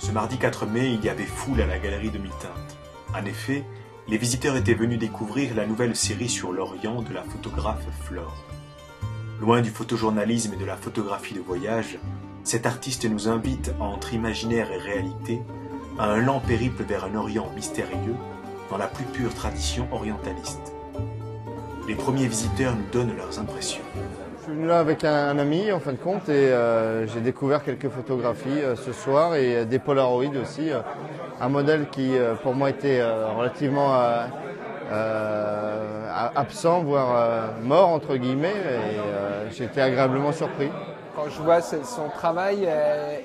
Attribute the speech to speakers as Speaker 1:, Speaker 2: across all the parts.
Speaker 1: Ce mardi 4 mai, il y avait foule à la galerie Demi-Teinte. En effet, les visiteurs étaient venus découvrir la nouvelle série sur l'Orient de la photographe Flore. Loin du photojournalisme et de la photographie de voyage, cet artiste nous invite, entre imaginaire et réalité, à un lent périple vers un Orient mystérieux, dans la plus pure tradition orientaliste. Les premiers visiteurs nous donnent leurs impressions.
Speaker 2: Je suis venu là avec un ami en fin de compte et j'ai découvert quelques photographies ce soir et des Polaroids aussi. Un modèle qui pour moi était relativement absent, voire mort entre guillemets, et j'ai été agréablement surpris.
Speaker 3: Quand je vois son travail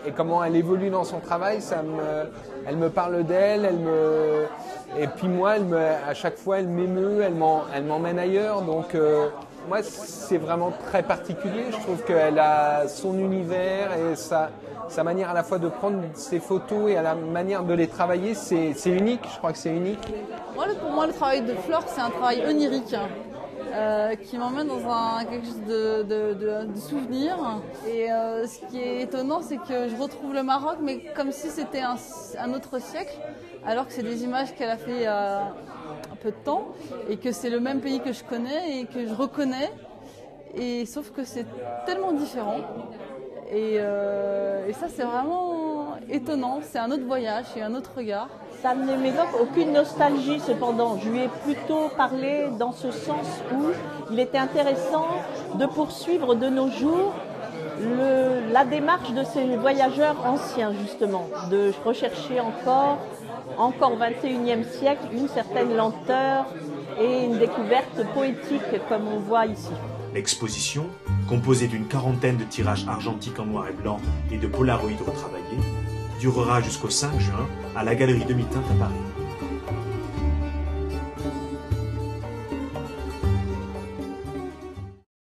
Speaker 3: et comment elle évolue dans son travail, elle me parle d'elle, et puis moi, à chaque fois, elle m'émeut, elle m'emmène ailleurs. Donc moi, c'est vraiment très particulier. Je trouve qu'elle a son univers et sa manière à la fois de prendre ses photos et à la manière de les travailler, c'est unique. Je crois que c'est unique.
Speaker 4: Pour moi, le travail de Flore, c'est un travail onirique. Qui m'emmène dans quelque chose de souvenir. Et ce qui est étonnant, c'est que je retrouve le Maroc, mais comme si c'était un autre siècle, alors que c'est des images qu'elle a fait il y a un peu de temps, et que c'est le même pays que je connais et que je reconnais, et sauf que c'est tellement différent. Et ça, c'est vraiment étonnant, c'est un autre voyage et un autre regard.
Speaker 5: Ça ne m'évoque aucune nostalgie cependant. Je lui ai plutôt parlé dans ce sens où il était intéressant de poursuivre de nos jours la démarche de ces voyageurs anciens justement, de rechercher encore 21e siècle, une certaine lenteur et une découverte poétique comme on voit ici.
Speaker 1: L'exposition, composée d'une quarantaine de tirages argentiques en noir et blanc et de polaroïdes retravaillés, durera jusqu'au 5 juin à la galerie Demi-Teinte à Paris.